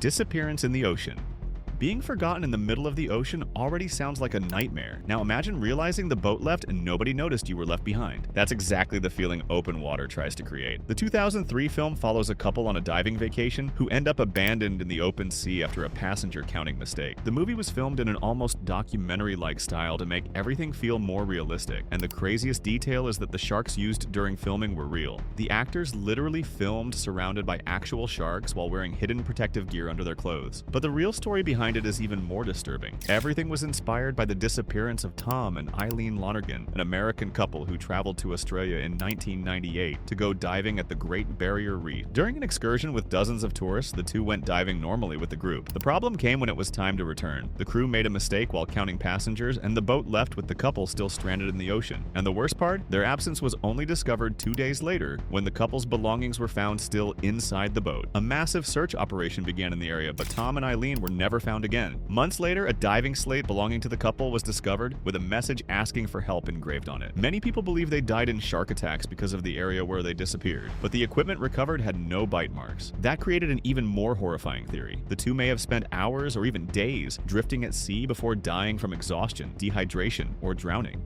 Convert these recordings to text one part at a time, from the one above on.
Disappearance in the ocean. Being forgotten in the middle of the ocean already sounds like a nightmare. Now imagine realizing the boat left and nobody noticed you were left behind. That's exactly the feeling open water tries to create. The 2003 film follows a couple on a diving vacation who end up abandoned in the open sea after a passenger counting mistake. The movie was filmed in an almost documentary-like style to make everything feel more realistic, and the craziest detail is that the sharks used during filming were real. The actors literally filmed surrounded by actual sharks while wearing hidden protective gear under their clothes. But the real story behind it is even more disturbing. Everything was inspired by the disappearance of Tom and Eileen Lonergan, an American couple who traveled to Australia in 1998 to go diving at the Great Barrier Reef. During an excursion with dozens of tourists, the two went diving normally with the group. The problem came when it was time to return. The crew made a mistake while counting passengers, and the boat left with the couple still stranded in the ocean. And the worst part? Their absence was only discovered 2 days later when the couple's belongings were found still inside the boat. A massive search operation began in the area, but Tom and Eileen were never found again. Months later, a diving slate belonging to the couple was discovered with a message asking for help engraved on it. Many people believe they died in shark attacks because of the area where they disappeared, but the equipment recovered had no bite marks. That created an even more horrifying theory. The two may have spent hours or even days drifting at sea before dying from exhaustion, dehydration, or drowning.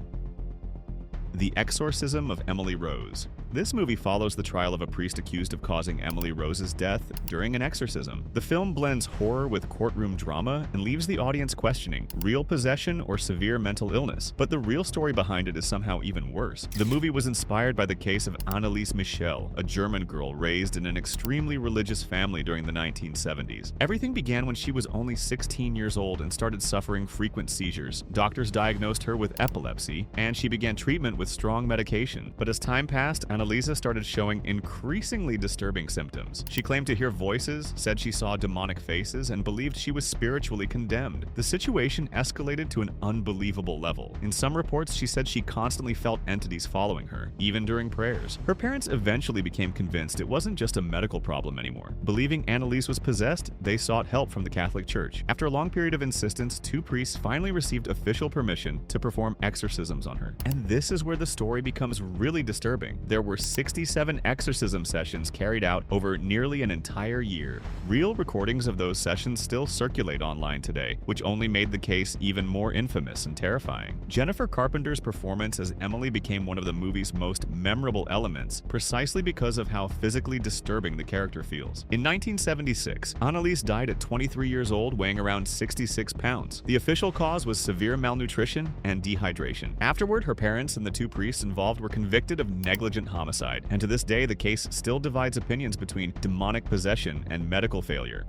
The Exorcism of Emily Rose. This movie follows the trial of a priest accused of causing Emily Rose's death during an exorcism. The film blends horror with courtroom drama and leaves the audience questioning real possession or severe mental illness. But the real story behind it is somehow even worse. The movie was inspired by the case of Anneliese Michel, a German girl raised in an extremely religious family during the 1970s. Everything began when she was only 16 years old and started suffering frequent seizures. Doctors diagnosed her with epilepsy, and she began treatment with strong medication. But as time passed, Annalisa started showing increasingly disturbing symptoms. She claimed to hear voices, said she saw demonic faces, and believed she was spiritually condemned. The situation escalated to an unbelievable level. In some reports, she said she constantly felt entities following her, even during prayers. Her parents eventually became convinced it wasn't just a medical problem anymore. Believing Annalise was possessed, they sought help from the Catholic Church. After a long period of insistence, 2 priests finally received official permission to perform exorcisms on her. And this is where the story becomes really disturbing. There were 67 exorcism sessions carried out over nearly an entire year. Real recordings of those sessions still circulate online today, which only made the case even more infamous and terrifying. Jennifer Carpenter's performance as Emily became one of the movie's most memorable elements, precisely because of how physically disturbing the character feels. In 1976, Annalise died at 23 years old, weighing around 66 pounds. The official cause was severe malnutrition and dehydration. Afterward, her parents and the 2 priests involved were convicted of negligent homicide, and to this day the case still divides opinions between demonic possession and medical failure.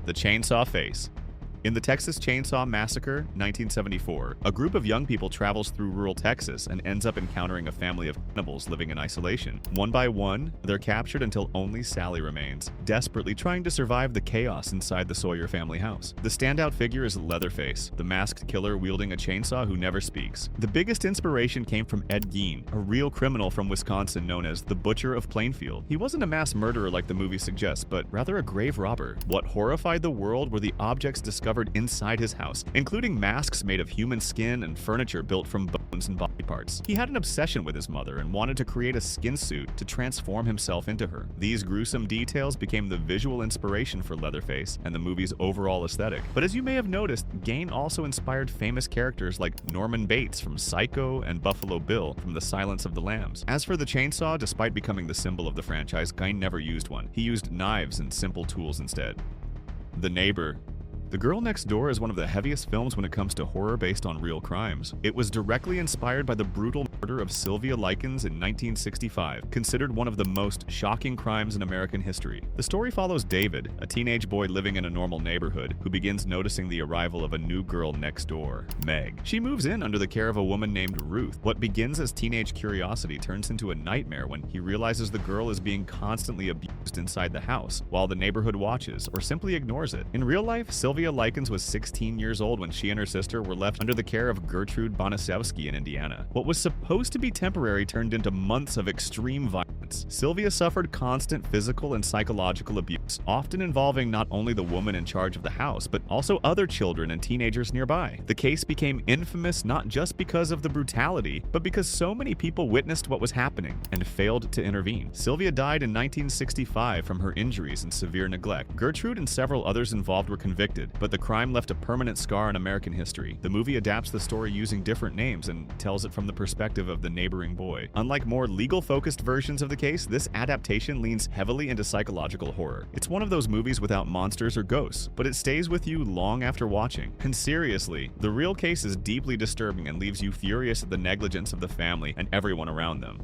The Chainsaw Face. In the Texas Chainsaw Massacre, 1974, a group of young people travels through rural Texas and ends up encountering a family of cannibals living in isolation. One by one, they're captured until only Sally remains, desperately trying to survive the chaos inside the Sawyer family house. The standout figure is Leatherface, the masked killer wielding a chainsaw who never speaks. The biggest inspiration came from Ed Gein, a real criminal from Wisconsin known as the Butcher of Plainfield. He wasn't a mass murderer like the movie suggests, but rather a grave robber. What horrified the world were the objects discovered inside his house, including masks made of human skin and furniture built from bones and body parts. He had an obsession with his mother and wanted to create a skin suit to transform himself into her. These gruesome details became the visual inspiration for Leatherface and the movie's overall aesthetic. But as you may have noticed, Gein also inspired famous characters like Norman Bates from Psycho and Buffalo Bill from The Silence of the Lambs. As for the chainsaw, despite becoming the symbol of the franchise, Gein never used one. He used knives and simple tools instead. The Neighbor. The Girl Next Door is one of the heaviest films when it comes to horror based on real crimes. It was directly inspired by the brutal murder of Sylvia Likens in 1965, considered one of the most shocking crimes in American history. The story follows David, a teenage boy living in a normal neighborhood, who begins noticing the arrival of a new girl next door, Meg. She moves in under the care of a woman named Ruth. What begins as teenage curiosity turns into a nightmare when he realizes the girl is being constantly abused inside the house, while the neighborhood watches or simply ignores it. In real life, Sylvia Likens was 16 years old when she and her sister were left under the care of Gertrude Bonisewski in Indiana. What was supposed to be temporary turned into months of extreme violence disappearance. Sylvia suffered constant physical and psychological abuse, often involving not only the woman in charge of the house, but also other children and teenagers nearby. The case became infamous not just because of the brutality, but because so many people witnessed what was happening and failed to intervene. Sylvia died in 1965 from her injuries and severe neglect. Gertrude and several others involved were convicted, but the crime left a permanent scar in American history. The movie adapts the story using different names and tells it from the perspective of the neighboring boy. Unlike more legal-focused versions of the case, this adaptation leans heavily into psychological horror. It's one of those movies without monsters or ghosts, but it stays with you long after watching. And seriously, the real case is deeply disturbing and leaves you furious at the negligence of the family and everyone around them.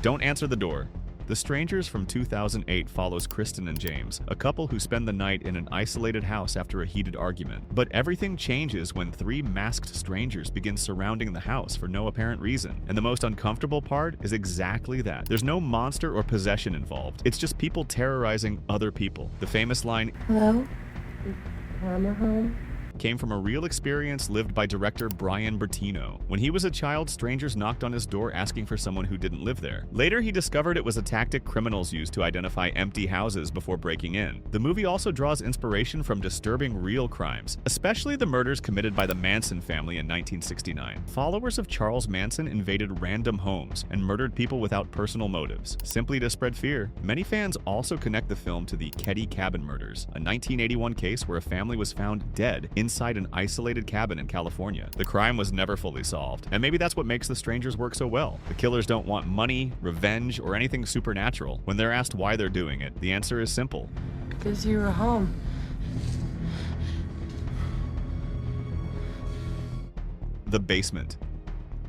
Don't answer the door. The Strangers from 2008 follows Kristen and James, a couple who spend the night in an isolated house after a heated argument. But everything changes when three masked strangers begin surrounding the house for no apparent reason. And the most uncomfortable part is exactly that. There's no monster or possession involved. It's just people terrorizing other people. The famous line, "Hello? Is Karma home?" came from a real experience lived by director Brian Bertino. When he was a child, strangers knocked on his door asking for someone who didn't live there. Later, he discovered it was a tactic criminals used to identify empty houses before breaking in. The movie also draws inspiration from disturbing real crimes, especially the murders committed by the Manson family in 1969. Followers of Charles Manson invaded random homes and murdered people without personal motives, simply to spread fear. Many fans also connect the film to the Ketty Cabin murders, a 1981 case where a family was found dead inside an isolated cabin in California. The crime was never fully solved, and maybe that's what makes The Strangers work so well. The killers don't want money, revenge, or anything supernatural. When they're asked why they're doing it, the answer is simple. Because you were home. The Basement.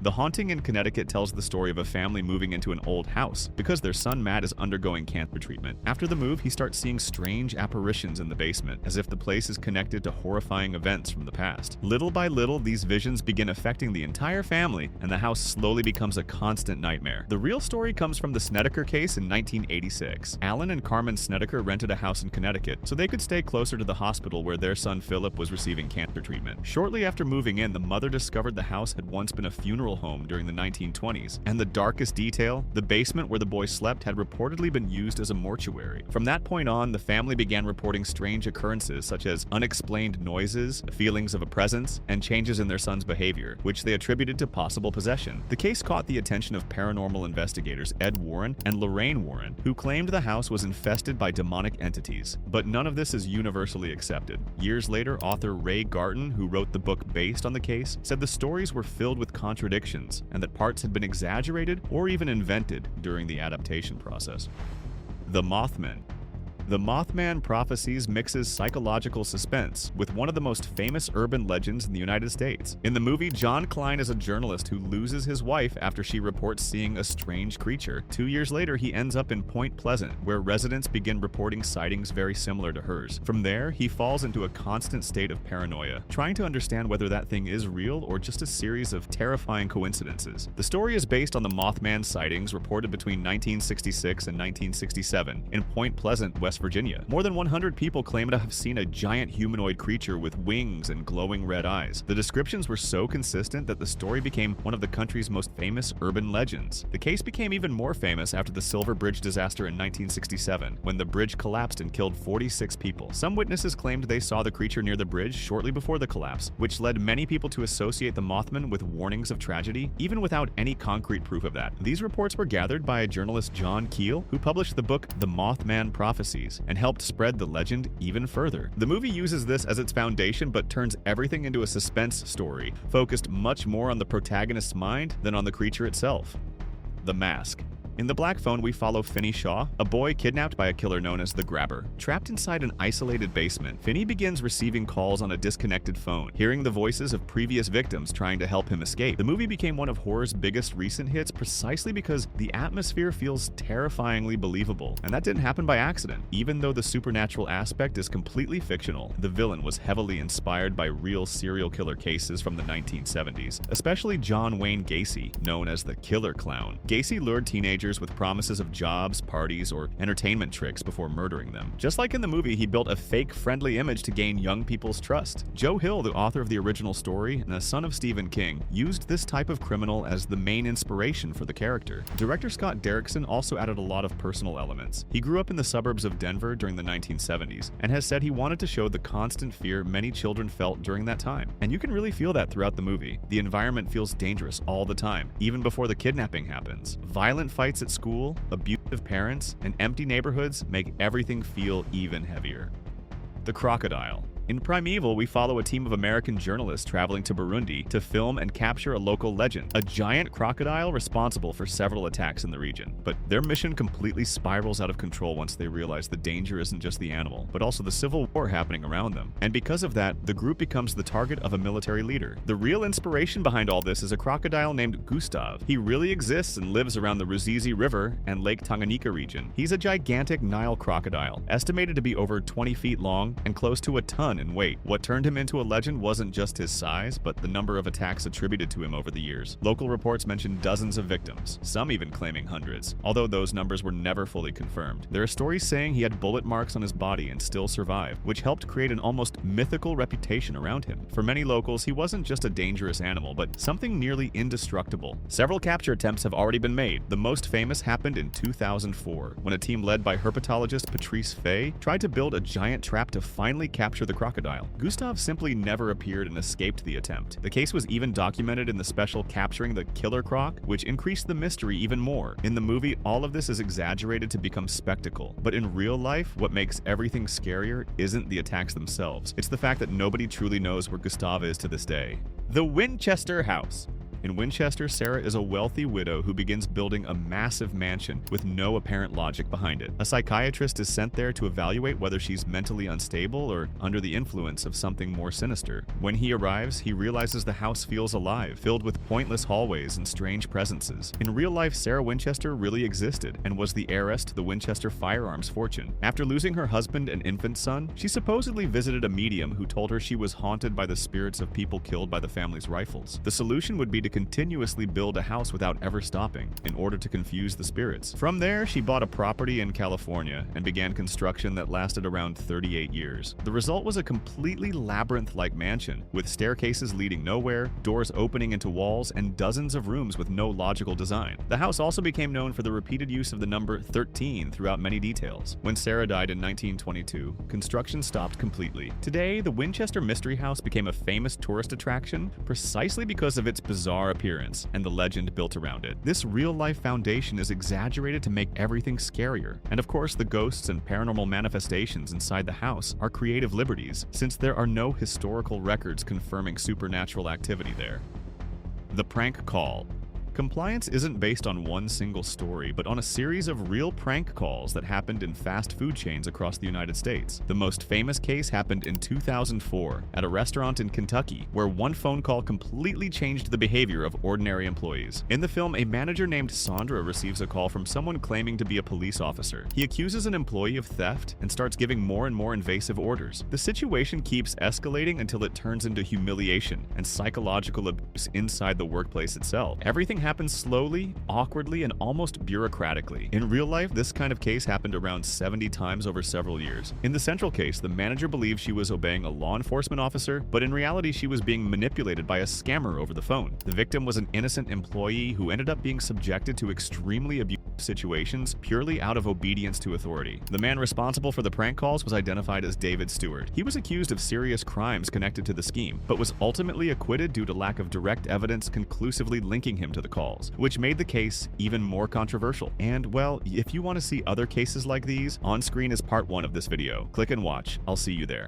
The Haunting in Connecticut tells the story of a family moving into an old house because their son Matt is undergoing cancer treatment. After the move, he starts seeing strange apparitions in the basement, as if the place is connected to horrifying events from the past. Little by little, these visions begin affecting the entire family, and the house slowly becomes a constant nightmare. The real story comes from the Snedeker case in 1986. Alan and Carmen Snedeker rented a house in Connecticut so they could stay closer to the hospital where their son Philip was receiving cancer treatment. Shortly after moving in, the mother discovered the house had once been a funeral home during the 1920s, and the darkest detail, the basement where the boy slept had reportedly been used as a mortuary. From that point on, the family began reporting strange occurrences such as unexplained noises, feelings of a presence, and changes in their son's behavior, which they attributed to possible possession. The case caught the attention of paranormal investigators Ed Warren and Lorraine Warren, who claimed the house was infested by demonic entities. But none of this is universally accepted. Years later, author Ray Garton, who wrote the book based on the case, said the stories were filled with contradictions and that parts had been exaggerated or even invented during the adaptation process. The Mothman. The Mothman Prophecies mixes psychological suspense with one of the most famous urban legends in the United States. In the movie, John Klein is a journalist who loses his wife after she reports seeing a strange creature. 2 years later, he ends up in Point Pleasant, where residents begin reporting sightings very similar to hers. From there, he falls into a constant state of paranoia, trying to understand whether that thing is real or just a series of terrifying coincidences. The story is based on the Mothman sightings reported between 1966 and 1967 in Point Pleasant, West Virginia. More than 100 people claim to have seen a giant humanoid creature with wings and glowing red eyes. The descriptions were so consistent that the story became one of the country's most famous urban legends. The case became even more famous after the Silver Bridge disaster in 1967, when the bridge collapsed and killed 46 people. Some witnesses claimed they saw the creature near the bridge shortly before the collapse, which led many people to associate the Mothman with warnings of tragedy, even without any concrete proof of that. These reports were gathered by journalist John Keel, who published the book The Mothman Prophecies, and helped spread the legend even further. The movie uses this as its foundation but turns everything into a suspense story, focused much more on the protagonist's mind than on the creature itself. The Mask. In The Black Phone, we follow Finney Shaw, a boy kidnapped by a killer known as the Grabber. Trapped inside an isolated basement, Finney begins receiving calls on a disconnected phone, hearing the voices of previous victims trying to help him escape. The movie became one of horror's biggest recent hits precisely because the atmosphere feels terrifyingly believable, and that didn't happen by accident. Even though the supernatural aspect is completely fictional, the villain was heavily inspired by real serial killer cases from the 1970s, especially John Wayne Gacy, known as the Killer Clown. Gacy lured teenagers teenagers with promises of jobs, parties, or entertainment tricks before murdering them. Just like in the movie, he built a fake friendly image to gain young people's trust. Joe Hill, the author of the original story and a son of Stephen King, used this type of criminal as the main inspiration for the character. Director Scott Derrickson also added a lot of personal elements. He grew up in the suburbs of Denver during the 1970s and has said he wanted to show the constant fear many children felt during that time. And you can really feel that throughout the movie. The environment feels dangerous all the time, even before the kidnapping happens. Violent fights at school, abusive parents, and empty neighborhoods make everything feel even heavier. The Crocodile. In Primeval, we follow a team of American journalists traveling to Burundi to film and capture a local legend, a giant crocodile responsible for several attacks in the region. But their mission completely spirals out of control once they realize the danger isn't just the animal, but also the civil war happening around them. And because of that, the group becomes the target of a military leader. The real inspiration behind all this is a crocodile named Gustav. He really exists and lives around the Ruzizi River and Lake Tanganyika region. He's a gigantic Nile crocodile, estimated to be over 20 feet long and close to a ton in weight. What turned him into a legend wasn't just his size, but the number of attacks attributed to him over the years. Local reports mention dozens of victims, some even claiming hundreds, although those numbers were never fully confirmed. There are stories saying he had bullet marks on his body and still survived, which helped create an almost mythical reputation around him. For many locals, he wasn't just a dangerous animal, but something nearly indestructible. Several capture attempts have already been made. The most famous happened in 2004, when a team led by herpetologist Patrice Fay tried to build a giant trap to finally capture the crocodile. Gustav simply never appeared and escaped the attempt. The case was even documented in the special Capturing the Killer Croc, which increased the mystery even more. In the movie, all of this is exaggerated to become spectacle, but in real life, what makes everything scarier isn't the attacks themselves. It's the fact that nobody truly knows where Gustav is to this day. The Winchester House. In Winchester, Sarah is a wealthy widow who begins building a massive mansion with no apparent logic behind it. A psychiatrist is sent there to evaluate whether she's mentally unstable or under the influence of something more sinister. When he arrives, he realizes the house feels alive, filled with pointless hallways and strange presences. In real life, Sarah Winchester really existed and was the heiress to the Winchester firearms fortune. After losing her husband and infant son, she supposedly visited a medium who told her she was haunted by the spirits of people killed by the family's rifles. The solution would be to continuously build a house without ever stopping, in order to confuse the spirits. From there, she bought a property in California and began construction that lasted around 38 years. The result was a completely labyrinth-like mansion, with staircases leading nowhere, doors opening into walls, and dozens of rooms with no logical design. The house also became known for the repeated use of the number 13 throughout many details. When Sarah died in 1922, construction stopped completely. Today, the Winchester Mystery House became a famous tourist attraction precisely because of its bizarre appearance and the legend built around it. This real-life foundation is exaggerated to make everything scarier. And of course, the ghosts and paranormal manifestations inside the house are creative liberties, since there are no historical records confirming supernatural activity there. The Prank Call. Compliance isn't based on one single story, but on a series of real prank calls that happened in fast food chains across the United States. The most famous case happened in 2004 at a restaurant in Kentucky, where one phone call completely changed the behavior of ordinary employees. In the film, a manager named Sandra receives a call from someone claiming to be a police officer. He accuses an employee of theft and starts giving more and more invasive orders. The situation keeps escalating until it turns into humiliation and psychological abuse inside the workplace itself. Everything happens slowly, awkwardly, and almost bureaucratically. In real life, this kind of case happened around 70 times over several years. In the central case, the manager believed she was obeying a law enforcement officer, but in reality, she was being manipulated by a scammer over the phone. The victim was an innocent employee who ended up being subjected to extremely abusive situations purely out of obedience to authority. The man responsible for the prank calls was identified as David Stewart. He was accused of serious crimes connected to the scheme, but was ultimately acquitted due to lack of direct evidence conclusively linking him to the calls, which made the case even more controversial. And well, if you want to see other cases like these, on screen is part 1 of this video. Click and watch. I'll see you there.